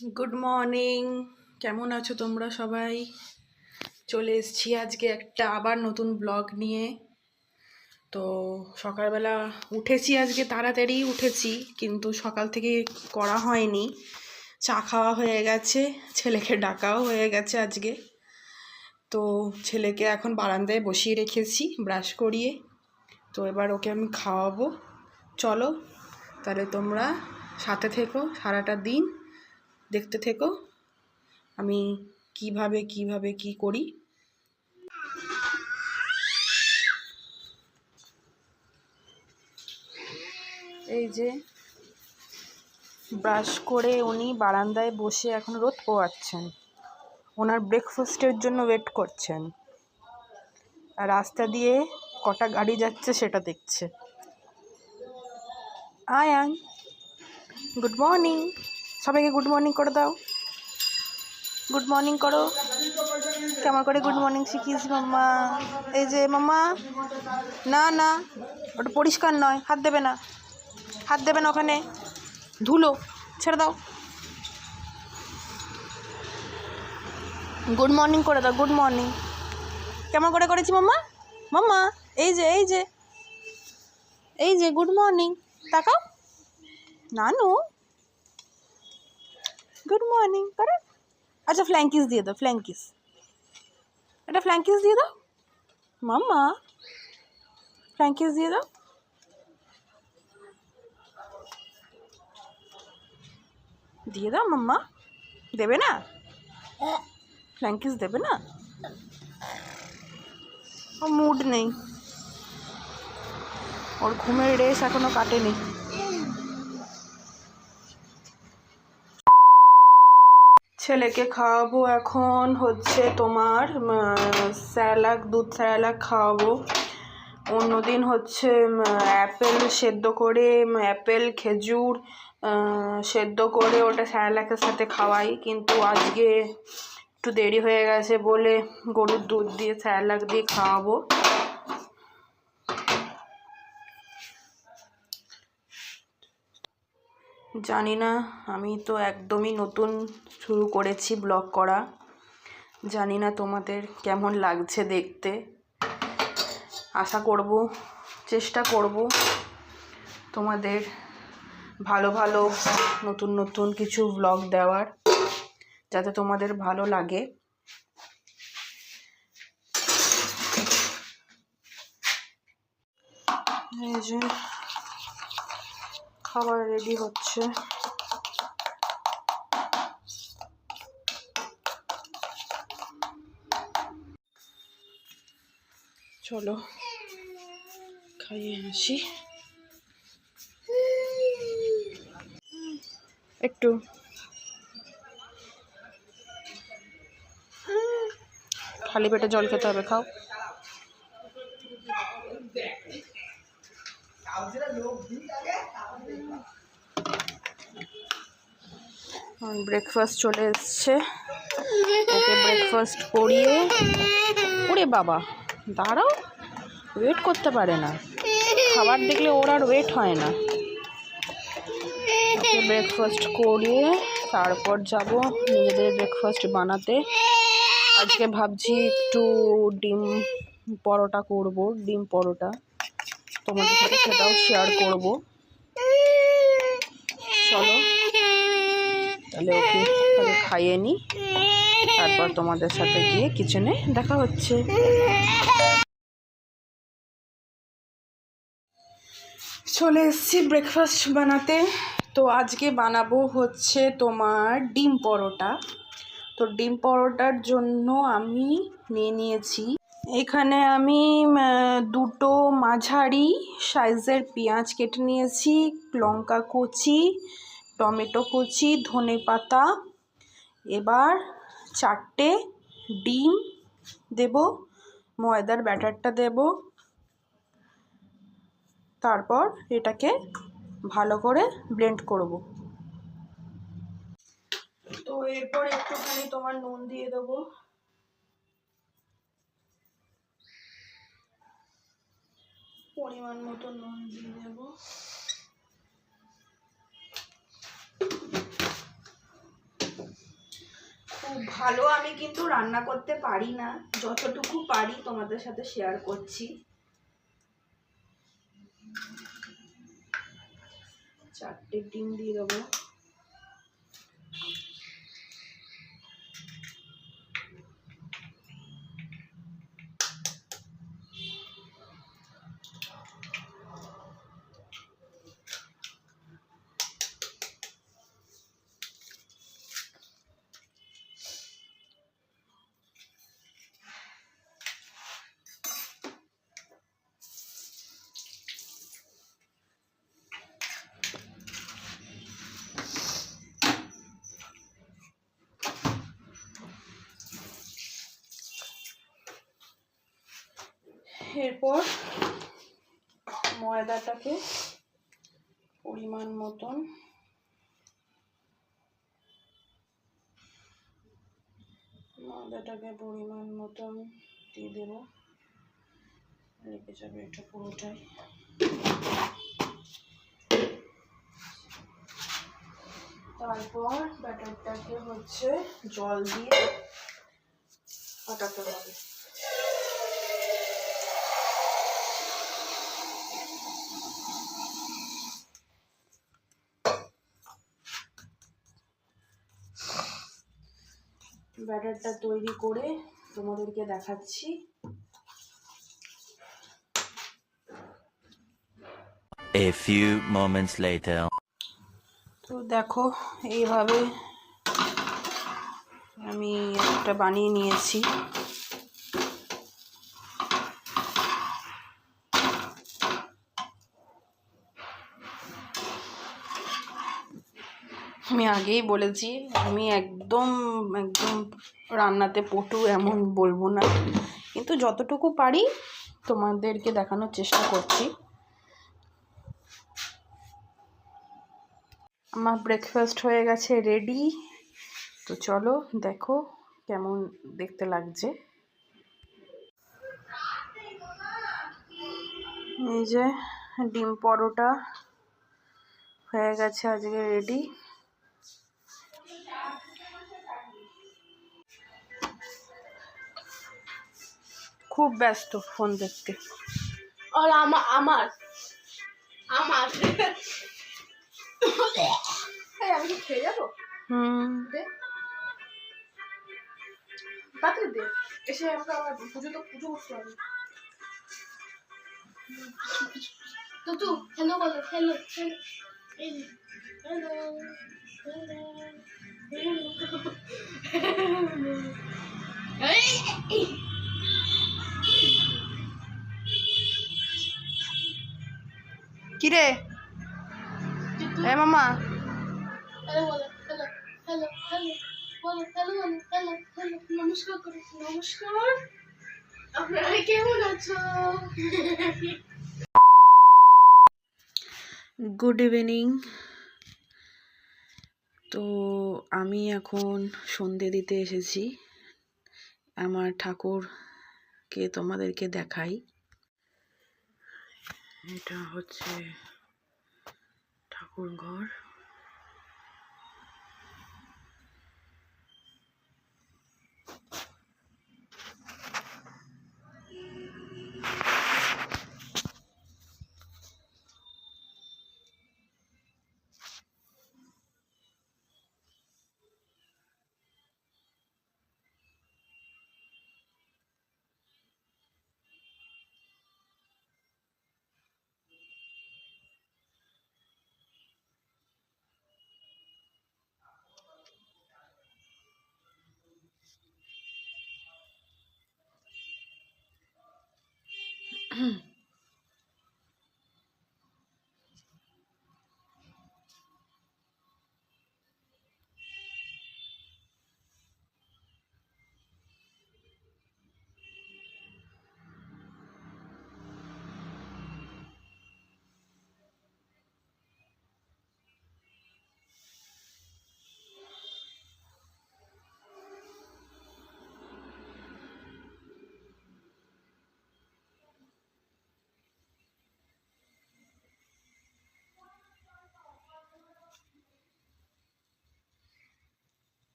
Good morning. কেমন আছো তোমরা সবাই? চলে এসেছি আজকে একটা আবার নতুন ব্লগ নিয়ে। তো সকালবেলা উঠেছি, আজকে তাড়াতাড়ি উঠেছি, কিন্তু সকাল থেকে করা হয়নি। চা খাওয়া হয়ে গেছে, ছেলেকে ডাকাও হয়ে গেছে আজকে। তো ছেলেকে এখন বারান্দায় বসিয়ে রেখেছি ব্রাশ করিয়ে। তো এবার ওকে আমি খাওয়াবো। চলো তাহলে তোমরা সাথে থেকো, সারাটা দিন দেখতে থেকো আমি কিভাবে কি করি। এই যে ব্রাশ করে উনি বারান্দায় বসে এখন রোদ পোয়াচ্ছেন, ওনার ব্রেকফাস্টের জন্য ওয়েট করছেন। আর রাস্তা দিয়ে কটা গাড়ি যাচ্ছে সেটা দেখছে। আয় আয়, গুড মর্নিং। সবাইকে গুড মর্নিং করে দাও, গুড মর্নিং করো। কেমন করে গুড মর্নিং শিখিয়েছি মাম্মা? এই যে মাম্মা, না না ওটা পরিষ্কার নয়, হাত দেবে না, হাত দেবে না, ওখানে ধুলো, ছেড়ে দাও। গুড মর্নিং করে দাও, গুড মর্নিং। কেমন করে করেছি মাম্মা? মাম্মা এই যে এই যে এই যে গুড মর্নিং, তাকাও। নানু গুড মর্নিং করে। আচ্ছা ফ্ল্যাঙ্কিস দিয়ে দাও, ফ্ল্যাঙ্কিস, এটা ফ্ল্যাঙ্কিস দিয়ে দাও মাম্মা, ফ্ল্যাঙ্কিস দিয়ে দাও। দিয়ে দাও মাম্মা। দেবে না? ফ্ল্যাঙ্কিস দেবে না? ও মুড নেই, ওর ঘুমের রেশ এখনো কাটেনি। ছেলেকে খাওয়াবো এখন হচ্ছে তোমার স্যালাক, দুধ স্যালাক খাওয়াবো। অন্যদিন হচ্ছে অ্যাপেল সেদ্ধ করে, অ্যাপেল খেজুর সেদ্ধ করে ওটা স্যালাকের সাথে খাওয়াই, কিন্তু আজকে একটু দেরি হয়ে গেছে বলে গরুর দুধ দিয়ে স্যালাক দিয়ে খাওয়াবো। জানি না, আমি তো একদমই নতুন শুরু করেছি ব্লগ করা, জানি না তোমাদের কেমন লাগছে দেখতে। আশা করব, চেষ্টা করব তোমাদের ভালো ভালো নতুন নতুন কিছু ব্লগ দেওয়ার, যাতে তোমাদের ভালো লাগে। এই যে খাবার রেডি হচ্ছে। চলো খাইয়ে আসি। একটু খালি পেটে জল খেতে হবে, খাও। ব্রেকফাস্ট চলে এসছে, ওকে ব্রেকফাস্ট করিয়ে, ওরে বাবা দাঁড়াও, ওয়েট করতে পারে না, খাবার দেখলে ওর আর ওয়েট হয় না। ওকে ব্রেকফাস্ট করিয়ে তারপর যাব নিজেদের ব্রেকফাস্ট বানাতে। আজকে ভাবছি একটু ডিম পরোটা করব, ডিম পরোটা তোমাদের সাথে সেটাও শেয়ার করব। চলো তাহলে ওকে খাইয়ে নিই, তারপর তোমাদের সাথে গিয়ে কিচেনে দেখা হচ্ছে। চলে এসেছি ব্রেকফাস্ট বানাতে। তো আজকে বানাবো হচ্ছে তোমার ডিম পরোটা। তো ডিম পরোটার জন্য আমি নিয়েছি, এখানে আমি দুটো মাঝারি সাইজের পেঁয়াজ কেটে নিয়েছি, লঙ্কা কুচি, টমেটো কুচি, ধনে পাতা। এবার 4টে ডিম দেব, ময়দার ব্যাটারটা দেব, তারপর এটাকে ভালো করে ব্লেন্ড করব। তো এরপর একটুখানি তোমার নুন দিয়ে দেবো, পরিমাণ মতো নুন দিয়ে দেব। খুব ভালো আমি কিন্তু রান্না করতে পারি না, যতটুকু পারি তোমাদের সাথে শেয়ার করছি। 4টে ডিম দিয়ে দেবো। এরপর ময়দাটাকে পরিমাণ মতন দিয়ে দেবো, লেগে যাবে এটা পুরোটাই। তারপর ব্যাটারটাকে হচ্ছে জল দিয়ে ফাটাতে হবে। ব্যাটারটা তৈরি করে তোমাদেরকে দেখাচ্ছি। A few moments later. তো দেখো এইভাবে আমি একটা বানিয়ে নিয়েছি। আমি আগেই বলেছি আমি একদম রান্নাতে পটু এমন বলবো না, কিন্তু যতটুকু পারি তোমাদেরকে দেখানোর চেষ্টা করছি। আমার ব্রেকফাস্ট হয়ে গেছে রেডি। তো চলো দেখো কেমন দেখতে লাগছে। এই যে ডিম পরোটা হয়ে গেছে আজকে রেডি। খুব ব্যস্ত ফোন দেখতে। আর আমার আমি কি খেয়ে যাবো? তাড়াতাড়ি দে, এসে আমরা আবার পুজো করতে হবে। তো হ্যালো বলো, হ্যালো হ্যালো কিরে এ মামা, হ্যালো বলো, হ্যালো হ্যালো হ্যালো বলো, হ্যালো বলো, হ্যালো হ্যালো নমস্কার করো, নমস্কার, আপনারা কেমন আছো? Good evening. তো আমি এখন সন্ধে দিতে এসেছি। আমার ঠাকুরকে তোমাদেরকে দেখাই। এটা হচ্ছে ঠাকুর ঘর।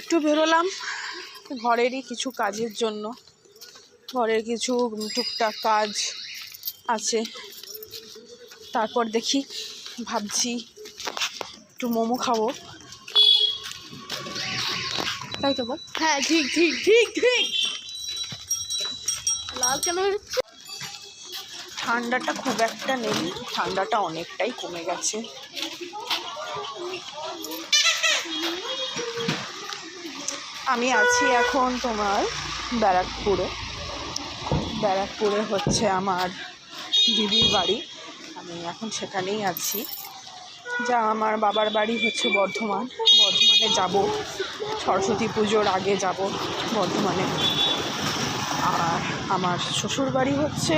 একটু বেরোলাম ঘরেরই কিছু কাজের জন্য। ঘরের কিছু টুকটাক কাজ আছে, তারপর দেখি ভাবছি একটু মোমো খাবো, তাই তো বল? হ্যাঁ ঠিক ঠিক ঠিক ঠিক। লাল কেন হচ্ছে? ঠান্ডাটা খুব একটা নেই, ঠান্ডাটা অনেকটাই কমে গেছে। আমি আছি এখন তোমার ব্যারাকপুরে। ব্যারাকপুরে হচ্ছে আমার দিদির বাড়ি, আমি এখন সেখানেই আছি। যা আমার বাবার বাড়ি হচ্ছে বর্ধমানে যাব, সরস্বতী পুজোর আগে যাব বর্ধমানে। আর আমার শ্বশুর বাড়ি হচ্ছে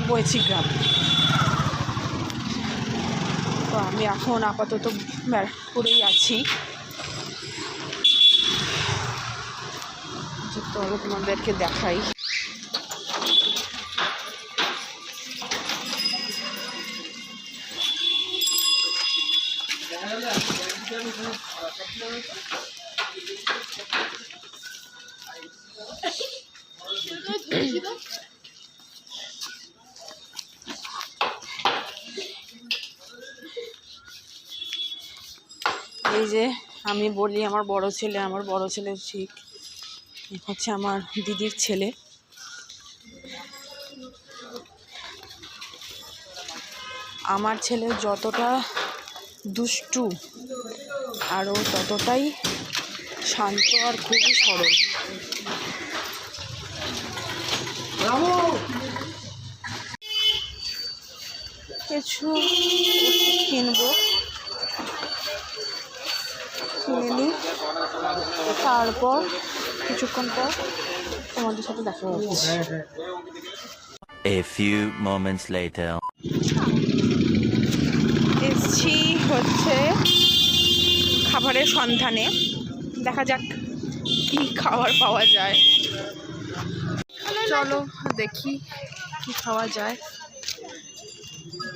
বৈচিগ্রাম। তো আমি এখন আপাতত ব্যারাকপুরেই আছি। চলো তোমাদেরকে দেখাই। এই যে আমি বলি আমার বড় ছেলে ঠিক হচ্ছে আমার দিদির ছেলে। আমার ছেলে যতটা দুষ্টু আরও ততটাই শান্ত আর খুবই সরল। কিছু ওষুধ কিনবো, কিনে নিই, তারপর কিছুক্ষণ পর তোমাদের সাথে দেখা হচ্ছে। A few moments later. এসছি হচ্ছে খাবারের সন্ধানে, দেখা যাক কি খাবার পাওয়া যায়। চলো দেখি কি খাওয়া যায়।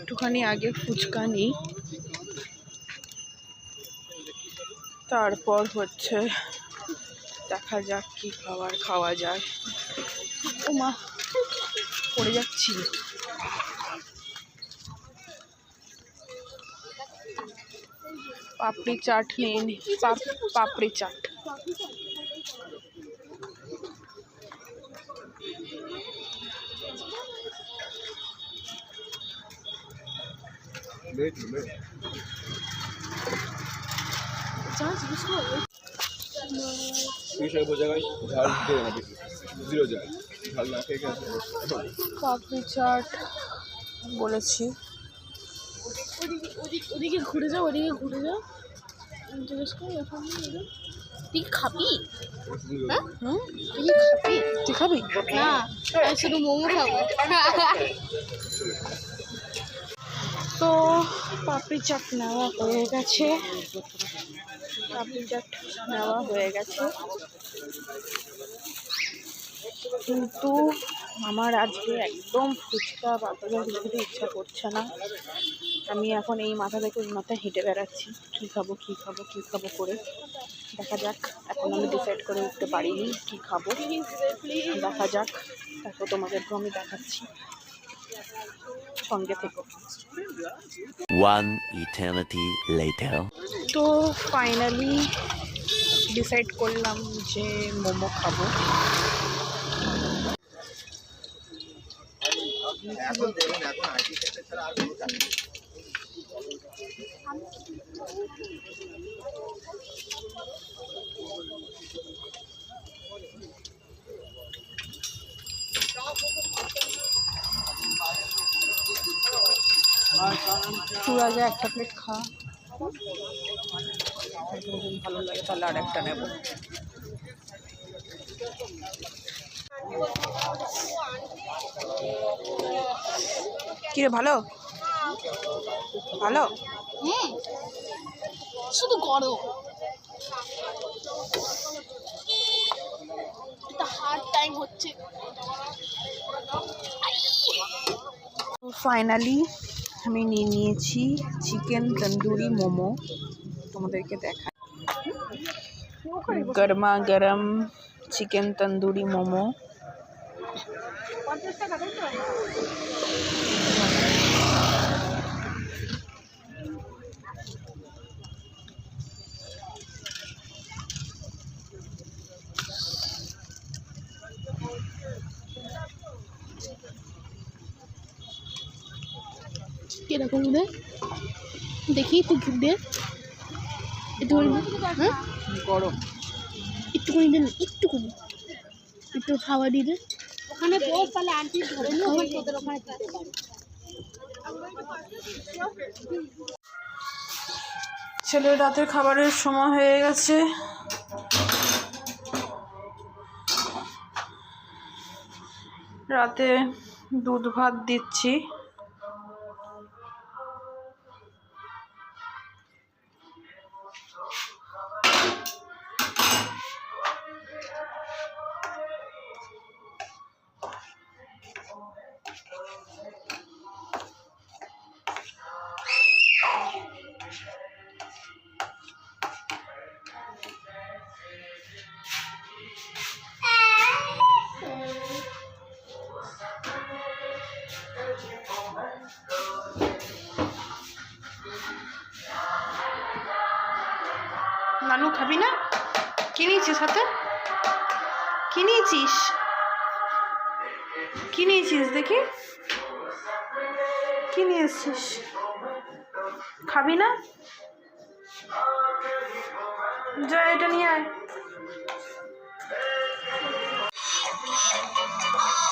একটুখানি আগে ফুচকা নিই, তারপর হচ্ছে দেখা যাক কি খাবার খাওয়া যায়। ও মা, পড়ে যাচ্ছি। পাপড়ি চাট নিয়ে নি, পাপড়ি চাট। পাপড়ি চাট বলেছি। ওদিকে ঘুরে যাও, ওদিকে ঘুরে যাও, জিজ্ঞেস করো তুই খাবি? হ্যাঁ তুই খাবি? তুই খাবি? না আমি শুধু মোমো খাবো। তো পাপড়ি চাট নেওয়া হয়ে গেছে, কিন্তু আমার আজকে একদম ফুচকা বাতাসা কিছু খেতে ইচ্ছা করছে না। আমি এখন এই মাথা থেকে ওই মাথায় হেঁটে বেড়াচ্ছি, কী খাবো করে। দেখা যাক, এখন আমি ডিসাইড করে উঠতে পারিনি কী খাবো, দেখা যাক, তারপর তোমাদেরকে আমি দেখাচ্ছি, সঙ্গে থেকো। One eternity later. তো ফাইনালি ডিসাইড করলাম যে মোমো খাবো। তুই আগে একটা প্লেট খা, ভালো লাগে তাহলে আর একটা নেব। কিরে ভালো ভালো? শুধু গরম, এটা হার্ড টাইম হচ্ছে। ফাইনালি আমি নিয়ে নিয়েছি চিকেন তন্দুরি মোমো, তোমাদেরকে দেখাই। গরমা গরম চিকেন তন্দুরি মোমো। কিরকম দে দেখি একটু দে, একটুখানি হ্যাঁ গরম। একটুখানি দেন, একটুখানি একটু হাওয়া দিয়ে দে। ওখানে বস তাহলে আন্টি ধরে নিয়ে ওখানে তোদের ওখানে দিতে পারে। ছেলের রাতের খাবারের সময় হয়ে গেছে। রাতে দুধ ভাত দিচ্ছি। নানু খাবি না? কি নিয়েছিস হাতে? কি নিয়েছিস? কি নিয়েছিস দেখি? কি নিয়ে এসছিস? খাবি না? যা এটা নিয়ে আয়।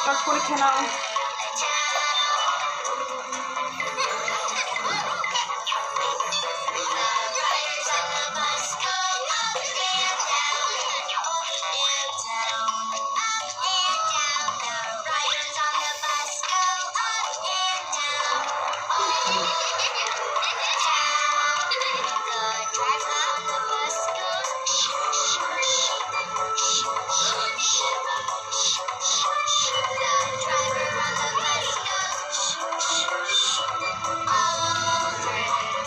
চট করে খেয়ে নাও।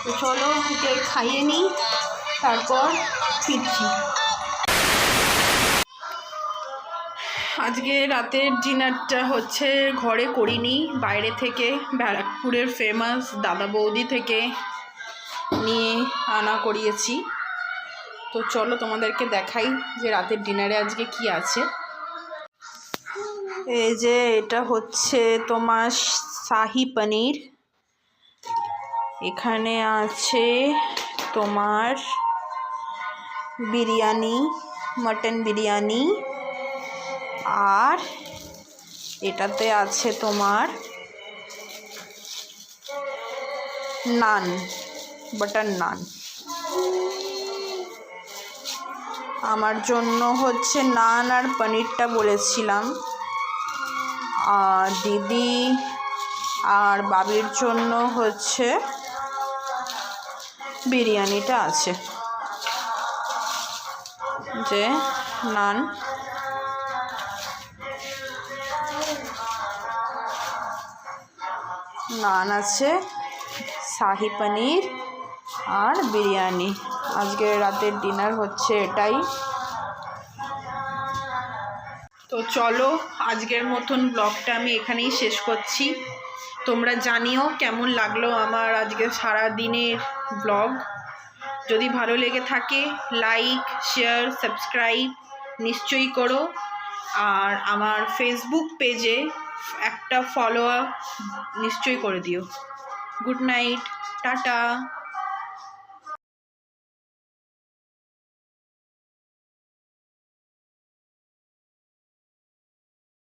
তো চলো ওকে খাইয়ে নিই, তারপর ফিরছি। আজকে রাতের ডিনারটা হচ্ছে ঘরে করিনি, বাইরে থেকে ব্যারাকপুরের ফেমাস দাদা বৌদি থেকে নিয়ে আনা করিয়েছি। তো চলো তোমাদেরকে দেখাই যে রাতের ডিনারে আজকে কি আছে। এই যে এটা হচ্ছে তোমার শাহি পনির, এখানে আছে তোমার বিরিয়ানি, মটন বিরিয়ানি, আর এটাতে আছে তোমার নান, বাটার নান। আমার জন্য হচ্ছে নান আর পনিরটা বলেছিলাম, আর দিদি আর বাবির জন্য হচ্ছে বিরিয়ানিটা আছে। যে নান, নান আছে, শাহি পনির আর বিরিয়ানি। আজকে রাতের ডিনার হচ্ছে এটাই। তো চলো আজকের মতন ব্লগটা আমি এখানেই শেষ করছি। তোমরা জানিও কেমন লাগলো আমার আজকে সারা দিনের ব্লগ। যদি ভালো লেগে থাকে লাইক, শেয়ার, সাবস্ক্রাইব নিশ্চয়ই করো। আর আমার ফেসবুক পেজে একটা ফলো নিশ্চয়ই করে দিও। Good night, tata.